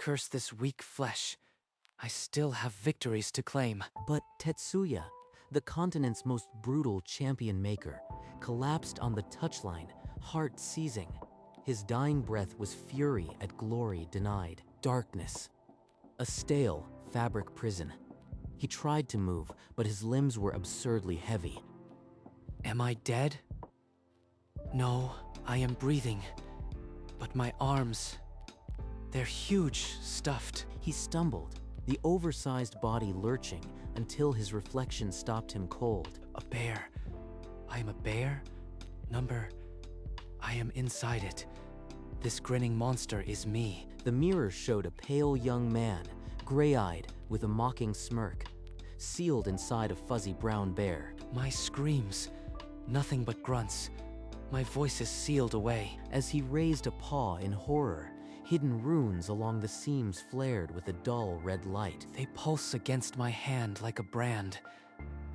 Curse this weak flesh. I still have victories to claim. But Tetsuya, the continent's most brutal champion maker, collapsed on the touchline, heart seizing. His dying breath was fury at glory denied. Darkness. A stale, fabric prison. He tried to move, but his limbs were absurdly heavy. Am I dead? No, I am breathing. But my arms, they're huge, stuffed. He stumbled, the oversized body lurching until his reflection stopped him cold. A bear. I am a bear? I am inside it. This grinning monster is me. The mirror showed a pale young man, gray-eyed, with a mocking smirk, sealed inside a fuzzy brown bear. My screams, nothing but grunts. My voice is sealed away. As he raised a paw in horror, hidden runes along the seams flared with a dull red light. They pulse against my hand like a brand.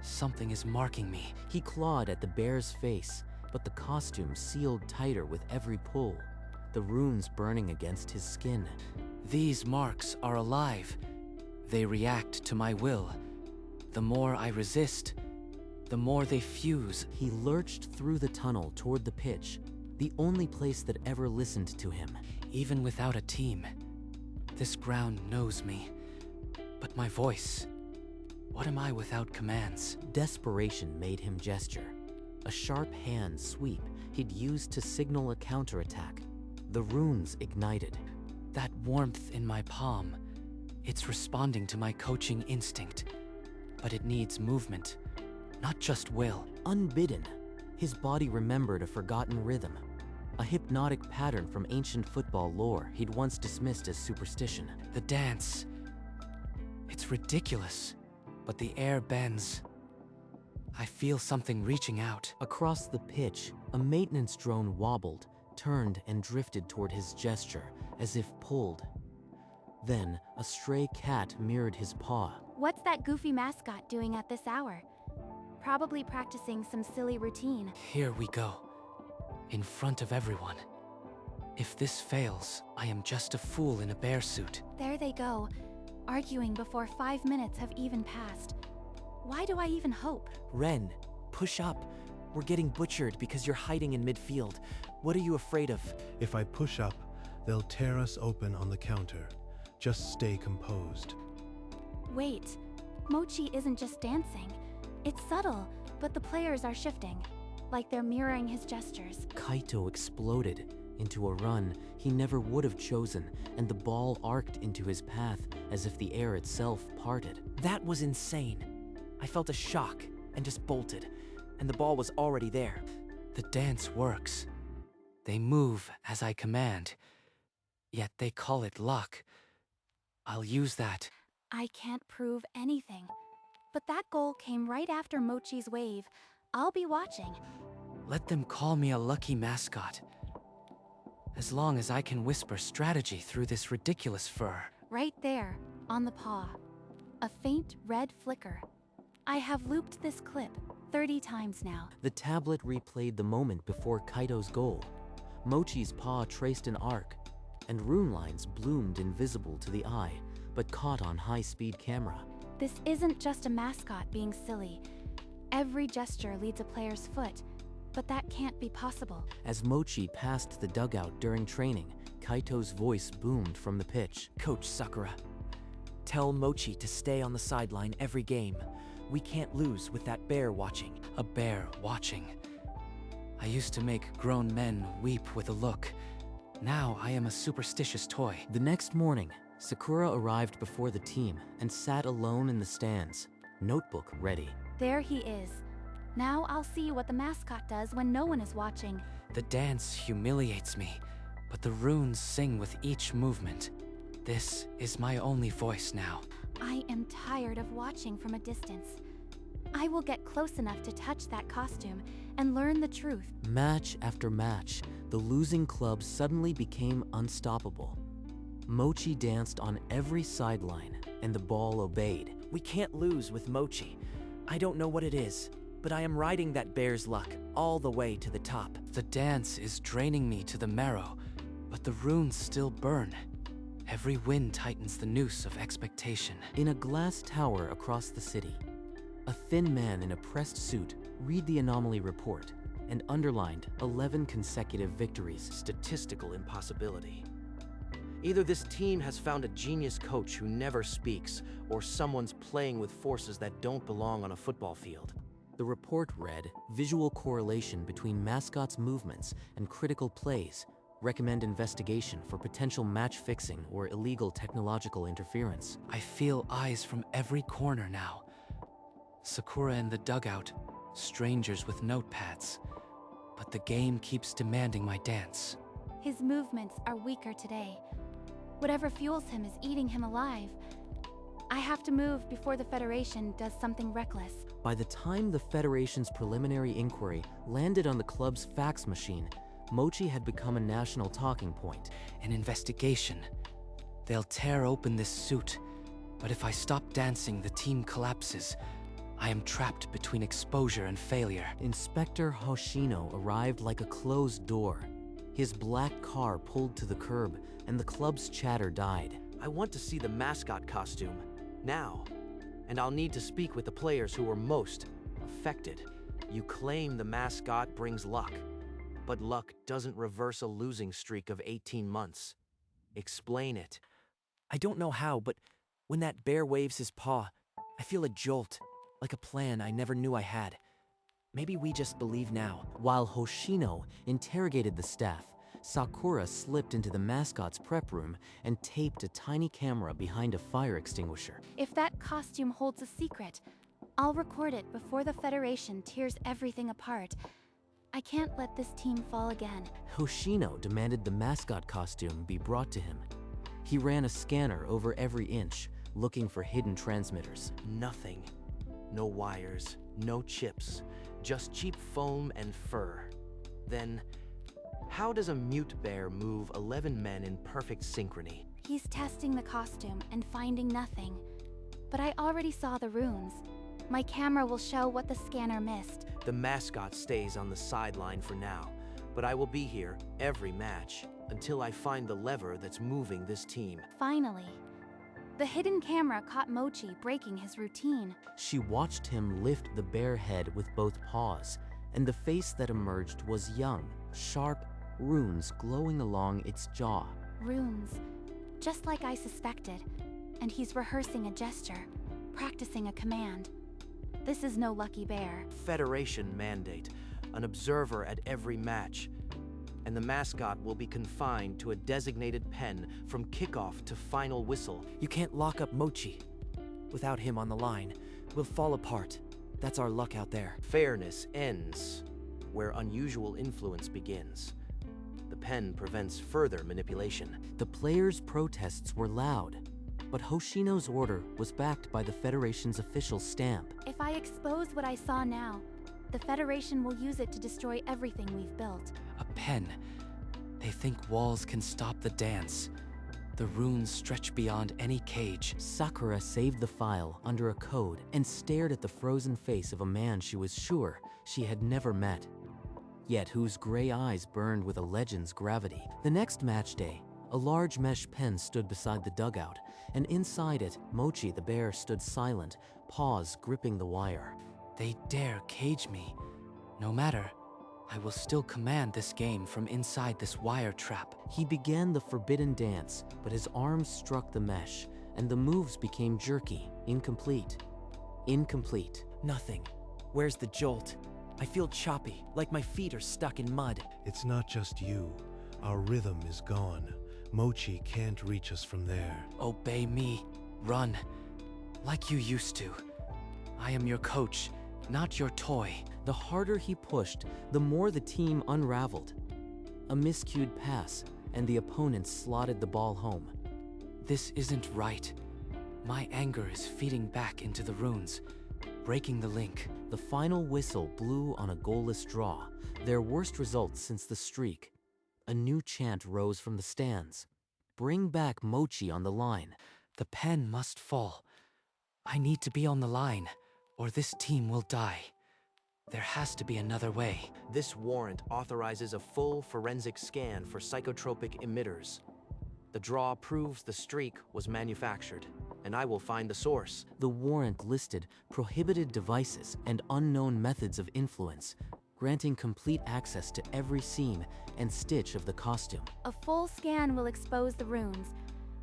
Something is marking me. He clawed at the bear's face, but the costume sealed tighter with every pull, the runes burning against his skin. These marks are alive. They react to my will. The more I resist, the more they fuse. He lurched through the tunnel toward the pitch, the only place that ever listened to him. Even without a team, this ground knows me. But my voice, what am I without commands? Desperation made him gesture. A sharp hand sweep he'd used to signal a counterattack. The runes ignited. That warmth in my palm, it's responding to my coaching instinct. But it needs movement, not just will. Unbidden, his body remembered a forgotten rhythm, a hypnotic pattern from ancient football lore he'd once dismissed as superstition. The dance, it's ridiculous, but the air bends. I feel something reaching out. Across the pitch, a maintenance drone wobbled, turned and drifted toward his gesture, as if pulled. Then, a stray cat mirrored his paw. What's that goofy mascot doing at this hour? Probably practicing some silly routine. Here we go. In front of everyone. If this fails, I am just a fool in a bear suit. There they go, arguing before 5 minutes have even passed. Why do I even hope? Ren, push up. We're getting butchered because you're hiding in midfield. What are you afraid of? If I push up, they'll tear us open on the counter. Just stay composed. Wait, Mochi isn't just dancing. It's subtle, but the players are shifting, like they're mirroring his gestures. Kaito exploded into a run he never would have chosen, and the ball arced into his path as if the air itself parted. That was insane. I felt a shock and just bolted, and the ball was already there. The dance works. They move as I command, yet they call it luck. I'll use that. I can't prove anything. But that goal came right after Mochi's wave. I'll be watching. Let them call me a lucky mascot. As long as I can whisper strategy through this ridiculous fur. Right there, on the paw. A faint red flicker. I have looped this clip 30 times now. The tablet replayed the moment before Kaito's goal. Mochi's paw traced an arc, and rune lines bloomed invisible to the eye, but caught on high-speed camera. This isn't just a mascot being silly. Every gesture leads a player's foot, but that can't be possible. As Mochi passed the dugout during training, Kaito's voice boomed from the pitch. Coach Sakura, tell Mochi to stay on the sideline every game. We can't lose with that bear watching. A bear watching. I used to make grown men weep with a look. Now I am a superstitious toy. The next morning, Sakura arrived before the team and sat alone in the stands, notebook ready. There he is. Now I'll see what the mascot does when no one is watching. The dance humiliates me, but the runes sing with each movement. This is my only voice now. I am tired of watching from a distance. I will get close enough to touch that costume and learn the truth. Match after match, the losing club suddenly became unstoppable. Mochi danced on every sideline, and the ball obeyed. We can't lose with Mochi. I don't know what it is, but I am riding that bear's luck all the way to the top. The dance is draining me to the marrow, but the runes still burn. Every win tightens the noose of expectation. In a glass tower across the city, a thin man in a pressed suit read the anomaly report and underlined 11 consecutive victories. Statistical impossibility. Either this team has found a genius coach who never speaks, or someone's playing with forces that don't belong on a football field. The report read, visual correlation between Mascot's movements and critical plays. Recommend investigation for potential match fixing or illegal technological interference. I feel eyes from every corner now. Sakura in the dugout, strangers with notepads. But the game keeps demanding my dance. His movements are weaker today. Whatever fuels him is eating him alive. I have to move before the Federation does something reckless. By the time the Federation's preliminary inquiry landed on the club's fax machine, Mochi had become a national talking point. An investigation. They'll tear open this suit. But if I stop dancing, the team collapses. I am trapped between exposure and failure. Inspector Hoshino arrived like a closed door. His black car pulled to the curb, and the club's chatter died. I want to see the mascot costume, now. And I'll need to speak with the players who were most affected. You claim the mascot brings luck, but luck doesn't reverse a losing streak of 18 months. Explain it. I don't know how, but when that bear waves his paw, I feel a jolt, like a plan I never knew I had. Maybe we just believe now. While Hoshino interrogated the staff, Sakura slipped into the mascot's prep room and taped a tiny camera behind a fire extinguisher. If that costume holds a secret, I'll record it before the Federation tears everything apart. I can't let this team fall again. Hoshino demanded the mascot costume be brought to him. He ran a scanner over every inch, looking for hidden transmitters. Nothing. No wires, no chips, just cheap foam and fur. Then, how does a mute bear move 11 men in perfect synchrony? He's testing the costume and finding nothing. But I already saw the runes. My camera will show what the scanner missed. The mascot stays on the sideline for now, but I will be here every match until I find the lever that's moving this team. Finally. The hidden camera caught Mochi breaking his routine. She watched him lift the bear head with both paws, and the face that emerged was young, sharp, runes glowing along its jaw. Runes. Just like I suspected. And he's rehearsing a gesture, practicing a command. This is no lucky bear. Federation mandate, an observer at every match. And the mascot will be confined to a designated pen from kickoff to final whistle. You can't lock up Mochi. Without him on the line, we'll fall apart. That's our luck out there. Fairness ends where unusual influence begins. The pen prevents further manipulation. The players' protests were loud, but Hoshino's order was backed by the Federation's official stamp. If I expose what I saw now, the Federation will use it to destroy everything we've built. A pen. They think walls can stop the dance. The runes stretch beyond any cage. Sakura saved the file under a code and stared at the frozen face of a man she was sure she had never met, yet whose gray eyes burned with a legend's gravity. The next match day, a large mesh pen stood beside the dugout, and inside it, Mochi the bear stood silent, paws gripping the wire. They dare cage me. No matter, I will still command this game from inside this wire trap. He began the forbidden dance, but his arms struck the mesh, and the moves became jerky, incomplete. Incomplete. Nothing. Where's the jolt? I feel choppy, like my feet are stuck in mud. It's not just you. Our rhythm is gone. Mochi can't reach us from there. Obey me. Run. Like you used to. I am your coach, not your toy. The harder he pushed, the more the team unraveled. A miscued pass, and the opponent slotted the ball home. This isn't right. My anger is feeding back into the runes, breaking the link. The final whistle blew on a goalless draw, their worst result since the streak. A new chant rose from the stands. Bring back Mochi on the line. The pen must fall. I need to be on the line, or this team will die. There has to be another way. This warrant authorizes a full forensic scan for psychotropic emitters. The draw proves the streak was manufactured, and I will find the source. The warrant listed prohibited devices and unknown methods of influence, granting complete access to every seam and stitch of the costume. A full scan will expose the runes.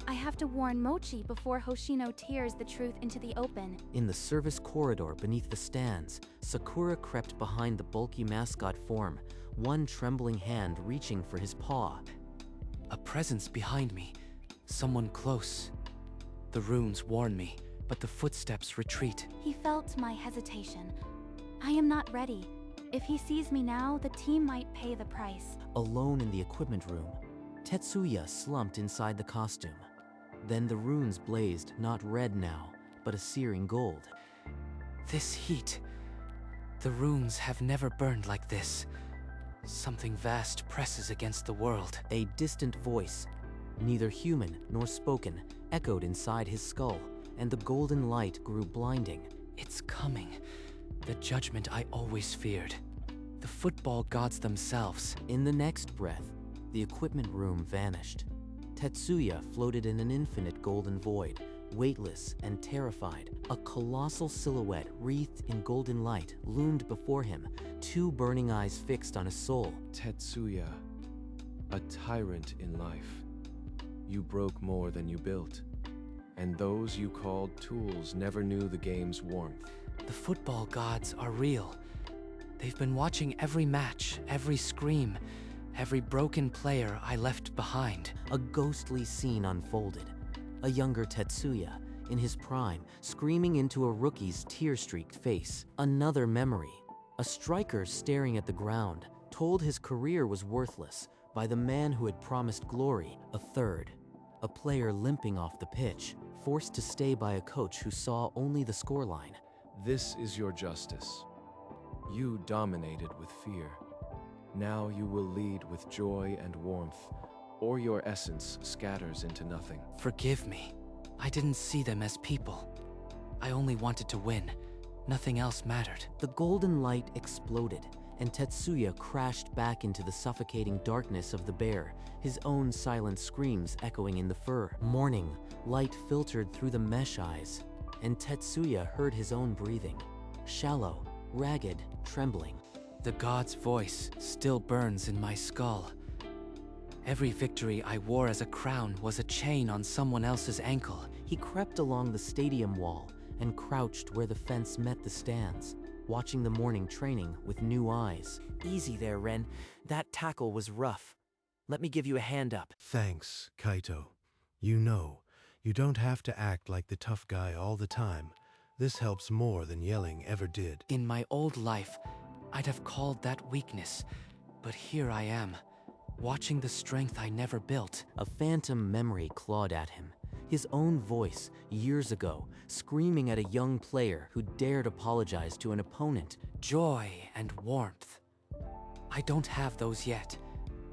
I have to warn Mochi before Hoshino tears the truth into the open. In the service corridor beneath the stands, Sakura crept behind the bulky mascot form, one trembling hand reaching for his paw. A presence behind me, someone close. The runes warn me, but the footsteps retreat. He felt my hesitation. I am not ready. If he sees me now, the team might pay the price. Alone in the equipment room, Tetsuya slumped inside the costume. Then the runes blazed, not red now, but a searing gold. This heat. The runes have never burned like this. Something vast presses against the world. A distant voice, neither human nor spoken, echoed inside his skull, and the golden light grew blinding. It's coming. The judgment I always feared. The football gods themselves. In the next breath, the equipment room vanished. Tetsuya floated in an infinite golden void, weightless and terrified. A colossal silhouette wreathed in golden light loomed before him, two burning eyes fixed on his soul. Tetsuya, a tyrant in life. You broke more than you built, and those you called tools never knew the game's warmth. The football gods are real. They've been watching every match, every scream, every broken player I left behind. A ghostly scene unfolded. A younger Tetsuya, in his prime, screaming into a rookie's tear-streaked face. Another memory. A striker staring at the ground, told his career was worthless by the man who had promised glory. A third. A player limping off the pitch, forced to stay by a coach who saw only the scoreline. This is your justice. You dominated with fear. Now you will lead with joy and warmth, or your essence scatters into nothing. Forgive me. I didn't see them as people. I only wanted to win. Nothing else mattered. The golden light exploded, and Tetsuya crashed back into the suffocating darkness of the bear, his own silent screams echoing in the fur. Morning, light filtered through the mesh eyes, and Tetsuya heard his own breathing. Shallow, ragged, trembling. The god's voice still burns in my skull. Every victory I wore as a crown was a chain on someone else's ankle. He crept along the stadium wall and crouched where the fence met the stands, watching the morning training with new eyes. Easy there, Ren. That tackle was rough. Let me give you a hand up. Thanks, Kaito. You know, you don't have to act like the tough guy all the time. This helps more than yelling ever did. In my old life, I'd have called that weakness, but here I am, watching the strength I never built. A phantom memory clawed at him. His own voice, years ago, screaming at a young player who dared apologize to an opponent. Joy and warmth. I don't have those yet,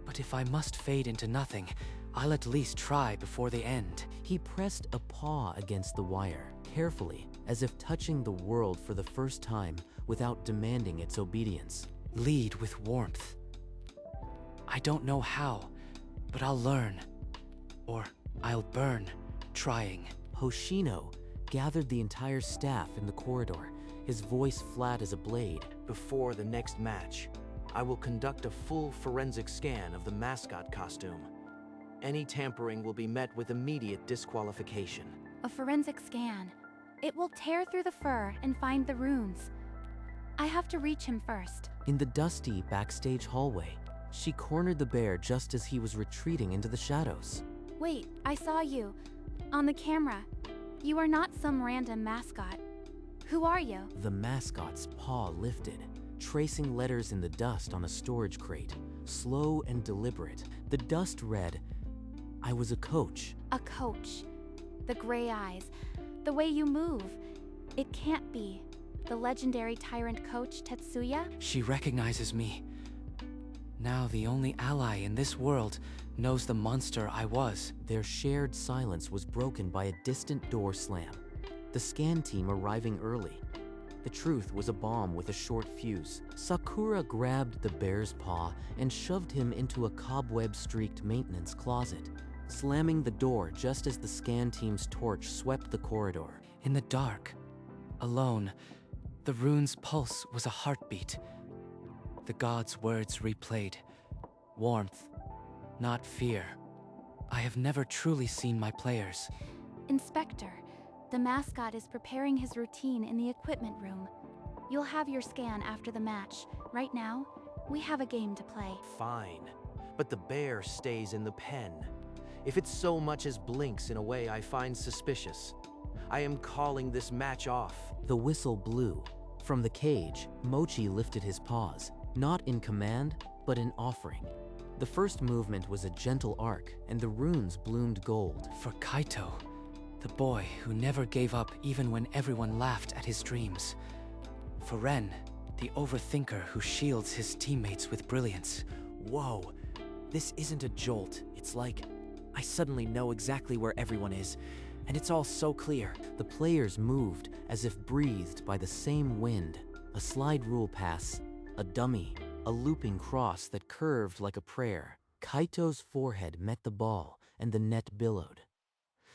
but if I must fade into nothing, I'll at least try before the end. He pressed a paw against the wire, carefully, as if touching the world for the first time without demanding its obedience. Lead with warmth. I don't know how, but I'll learn. Or I'll burn, trying. Hoshino gathered the entire staff in the corridor, his voice flat as a blade. Before the next match, I will conduct a full forensic scan of the mascot costume. Any tampering will be met with immediate disqualification. A forensic scan. It will tear through the fur and find the runes. I have to reach him first. In the dusty backstage hallway, she cornered the bear just as he was retreating into the shadows. Wait, I saw you. On the camera. You are not some random mascot. Who are you? The mascot's paw lifted, tracing letters in the dust on a storage crate, slow and deliberate. The dust read, "I was a coach." A coach. The gray eyes. The way you move. It can't be. The legendary tyrant coach, Tetsuya? She recognizes me. Now the only ally in this world knows the monster I was. Their shared silence was broken by a distant door slam. The scan team arriving early. The truth was a bomb with a short fuse. Sakura grabbed the bear's paw and shoved him into a cobweb-streaked maintenance closet. slamming the door just as the scan team's torch swept the corridor. In the dark, alone, the rune's pulse was a heartbeat. The god's words replayed. Warmth, not fear. I have never truly seen my players. Inspector, the mascot is preparing his routine in the equipment room. You'll have your scan after the match. Right now, we have a game to play. Fine, but the bear stays in the pen. If it so much as blinks in a way I find suspicious, I am calling this match off. The whistle blew. From the cage, Mochi lifted his paws, not in command, but in offering. The first movement was a gentle arc, and the runes bloomed gold. For Kaito, the boy who never gave up even when everyone laughed at his dreams. For Ren, the overthinker who shields his teammates with brilliance. Whoa, this isn't a jolt. It's like I suddenly know exactly where everyone is, and it's all so clear. The players moved as if breathed by the same wind. A slide rule pass, a dummy, a looping cross that curved like a prayer. Kaito's forehead met the ball, and the net billowed.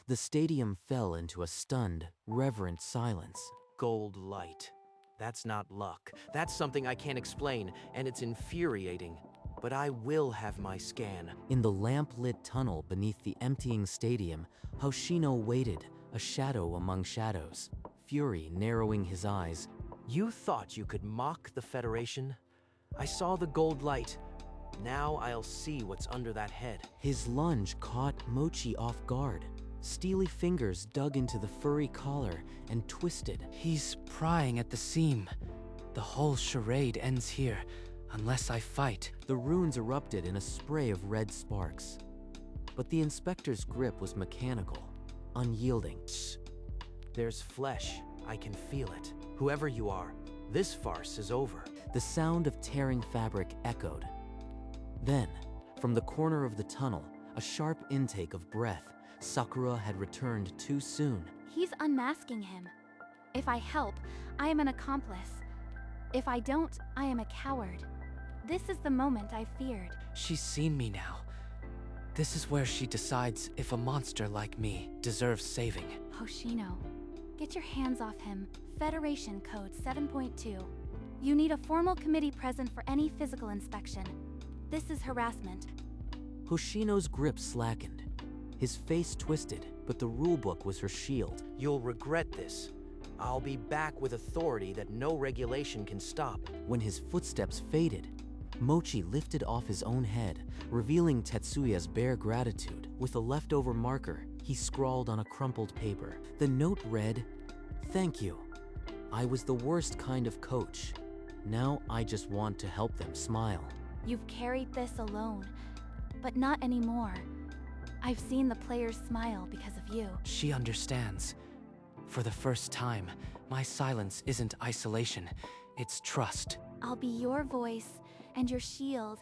The stadium fell into a stunned, reverent silence. Gold light. That's not luck. That's something I can't explain, and it's infuriating. But I will have my scan. In the lamp-lit tunnel beneath the emptying stadium, Hoshino waited, a shadow among shadows, fury narrowing his eyes. You thought you could mock the Federation? I saw the gold light. Now I'll see what's under that head. His lunge caught Mochi off guard. Steely fingers dug into the furry collar and twisted. He's prying at the seam. The whole charade ends here, unless I fight. The runes erupted in a spray of red sparks. But the inspector's grip was mechanical, unyielding. There's flesh. I can feel it. Whoever you are, this farce is over. The sound of tearing fabric echoed. Then, from the corner of the tunnel, a sharp intake of breath. Sakura had returned too soon. He's unmasking him. If I help, I am an accomplice. If I don't, I am a coward. This is the moment I feared. She's seen me now. This is where she decides if a monster like me deserves saving. Hoshino, get your hands off him. Federation Code 7.2. You need a formal committee present for any physical inspection. This is harassment. Hoshino's grip slackened. His face twisted, but the rulebook was her shield. You'll regret this. I'll be back with authority that no regulation can stop. When his footsteps faded, Mochi lifted off his own head, revealing Tetsuya's bare gratitude. With a leftover marker, he scrawled on a crumpled paper. The note read, "Thank you. I was the worst kind of coach. Now I just want to help them smile." You've carried this alone, but not anymore. I've seen the players smile because of you. She understands. For the first time, my silence isn't isolation, it's trust. I'll be your voice and your shield.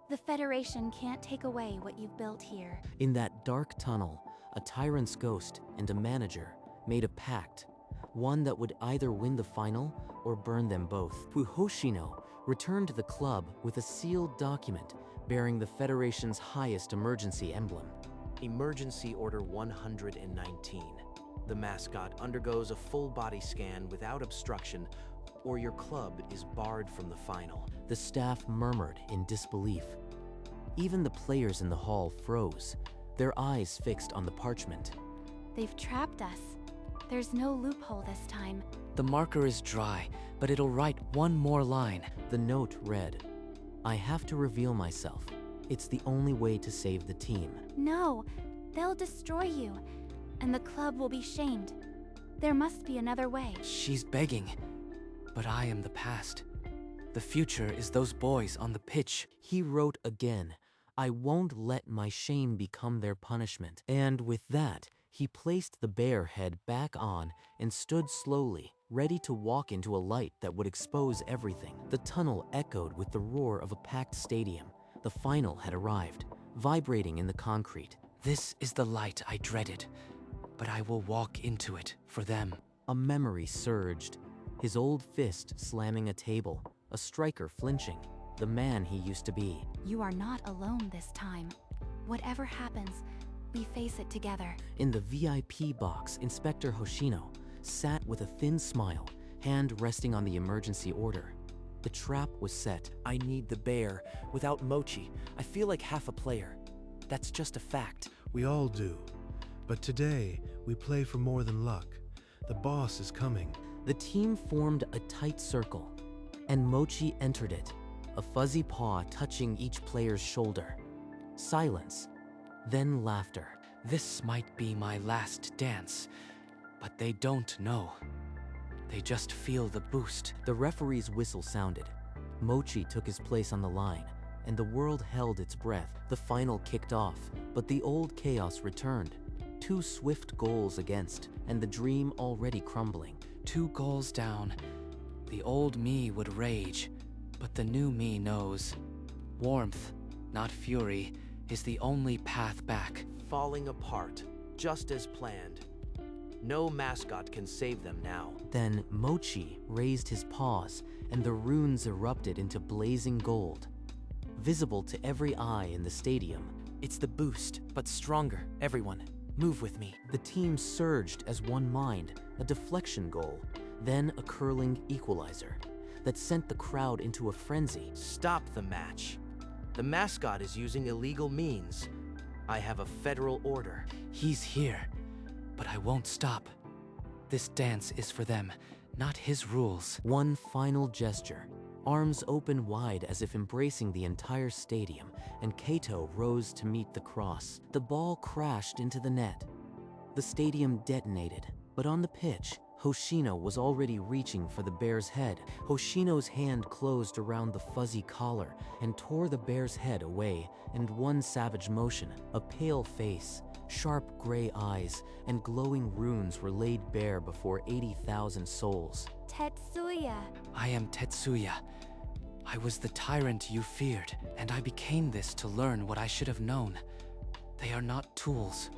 The Federation can't take away what you've built here. In that dark tunnel, a tyrant's ghost and a manager made a pact, one that would either win the final or burn them both. Hoshino returned to the club with a sealed document bearing the Federation's highest emergency emblem. Emergency Order 119. The mascot undergoes a full body scan without obstruction, or your club is barred from the final. The staff murmured in disbelief. Even the players in the hall froze, their eyes fixed on the parchment. They've trapped us. There's no loophole this time. The marker is dry, but it'll write one more line. The note read, "I have to reveal myself. It's the only way to save the team." No, they'll destroy you, and the club will be shamed. There must be another way. She's begging, but I am the past. The future is those boys on the pitch. He wrote again, "I won't let my shame become their punishment." And with that, he placed the bear head back on and stood slowly, ready to walk into a light that would expose everything. The tunnel echoed with the roar of a packed stadium. The final had arrived, vibrating in the concrete. This is the light I dreaded, but I will walk into it for them. A memory surged, his old fist slamming a table, a striker flinching, the man he used to be. You are not alone this time. Whatever happens, we face it together. In the VIP box, Inspector Hoshino sat with a thin smile, hand resting on the emergency order. The trap was set. I need the bear. Without Mochi, I feel like half a player. That's just a fact. We all do. But today, we play for more than luck. The boss is coming. The team formed a tight circle, and Mochi entered it, a fuzzy paw touching each player's shoulder. Silence, then laughter. This might be my last dance, but they don't know. They just feel the boost. The referee's whistle sounded. Mochi took his place on the line, and the world held its breath. The final kicked off, but the old chaos returned. 2 swift goals against, and the dream already crumbling. 2 goals down. The old me would rage, but the new me knows. Warmth, not fury, is the only path back. Falling apart, just as planned. No mascot can save them now. Then Mochi raised his paws, and the runes erupted into blazing gold. Visible to every eye in the stadium, It's the boost, but stronger. Everyone, move with me. the team surged as one mind, a deflection goal, then a curling equalizer that sent the crowd into a frenzy. Stop the match. The mascot is using illegal means. I have a federal order. He's here, but I won't stop. This dance is for them, not his rules. One final gesture, arms open wide as if embracing the entire stadium, and Kato rose to meet the cross. The ball crashed into the net. The stadium detonated, but on the pitch, Hoshino was already reaching for the bear's head. Hoshino's hand closed around the fuzzy collar and tore the bear's head away in one savage motion. A pale face, sharp gray eyes, and glowing runes were laid bare before 80,000 souls. Tetsuya. I am Tetsuya. I was the tyrant you feared, and I became this to learn what I should have known. They are not tools.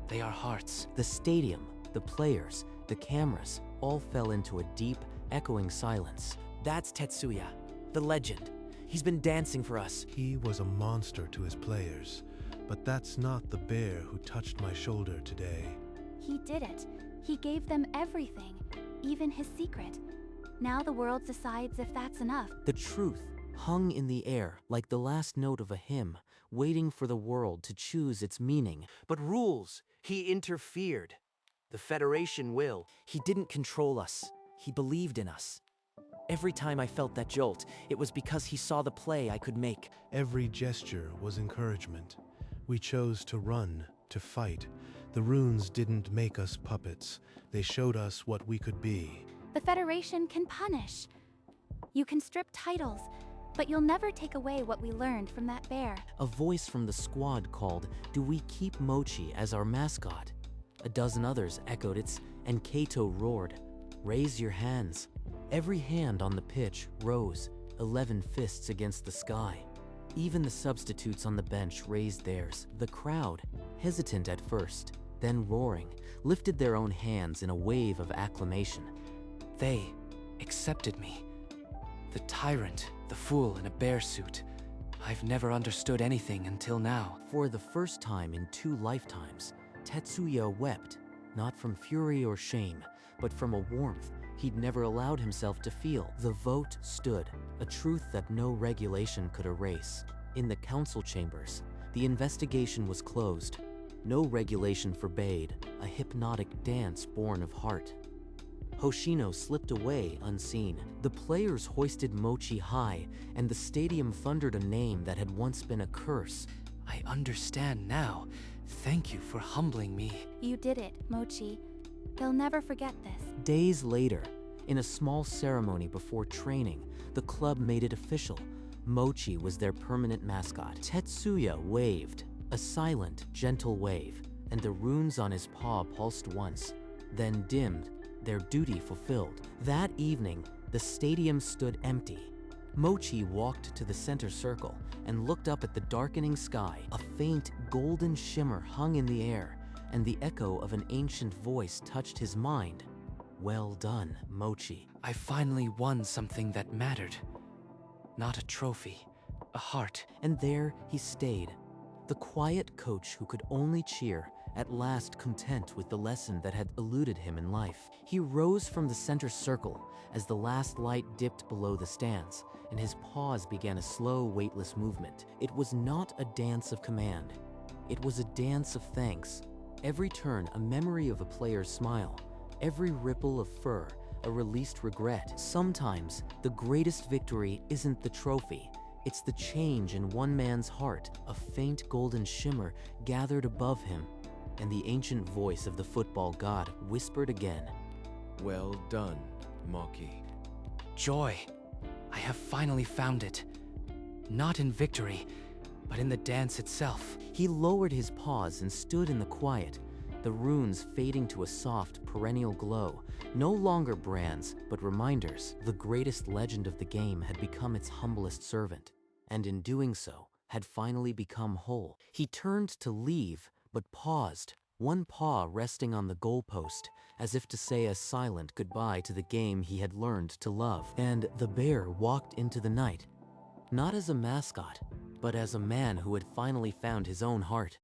They are hearts. The stadium, the players, the cameras all fell into a deep, echoing silence. That's Tetsuya, the legend. He's been dancing for us. He was a monster to his players, but that's not the bear who touched my shoulder today. He did it. He gave them everything, even his secret. Now the world decides if that's enough. The truth hung in the air like the last note of a hymn, waiting for the world to choose its meaning. But rules, he interfered. The Federation will. He didn't control us. He believed in us. Every time I felt that jolt, it was because he saw the play I could make. Every gesture was encouragement. We chose to run, to fight. The runes didn't make us puppets. They showed us what we could be. The Federation can punish. You can strip titles, but you'll never take away what we learned from that bear. A voice from the squad called, "Do we keep Mochi as our mascot?" A dozen others echoed its, and Kato roared, "Raise your hands." Every hand on the pitch rose, 11 fists against the sky. Even the substitutes on the bench raised theirs. The crowd, hesitant at first, then roaring, lifted their own hands in a wave of acclamation. They accepted me. The tyrant, the fool in a bear suit. I've never understood anything until now. For the first time in 2 lifetimes, Tetsuya wept, not from fury or shame, but from a warmth he'd never allowed himself to feel. The vote stood, a truth that no regulation could erase. In the council chambers, the investigation was closed. No regulation forbade a hypnotic dance born of heart. Hoshino slipped away unseen. The players hoisted Mochi high, and the stadium thundered a name that had once been a curse. I understand now. Thank you for humbling me. You did it, Mochi. They'll never forget this. Days later, in a small ceremony before training, the club made it official. Mochi was their permanent mascot. Tetsuya waved, a silent, gentle wave, and the runes on his paw pulsed once, then dimmed, their duty fulfilled. That evening, the stadium stood empty. Mochi walked to the center circle and looked up at the darkening sky. A faint, golden shimmer hung in the air, and the echo of an ancient voice touched his mind. Well done, Mochi. I finally won something that mattered. Not a trophy, a heart. And there he stayed, The quiet coach who could only cheer, at last content with the lesson that had eluded him in life. He rose from the center circle as the last light dipped below the stands, and his paws began a slow, weightless movement. It was not a dance of command. It was a dance of thanks. Every turn, a memory of a player's smile. Every ripple of fur, a released regret. Sometimes, the greatest victory isn't the trophy. It's the change in one man's heart, a faint golden shimmer gathered above him, and the ancient voice of the football god whispered again. Well done, Maki. Joy. I have finally found it. Not in victory, but in the dance itself. He lowered his paws and stood in the quiet, the runes fading to a soft, perennial glow. No longer brands, but reminders. The greatest legend of the game had become its humblest servant, and in doing so, had finally become whole. He turned to leave, but paused, one paw resting on the goalpost, as if to say a silent goodbye to the game he had learned to love. And the bear walked into the night, not as a mascot, but as a man who had finally found his own heart.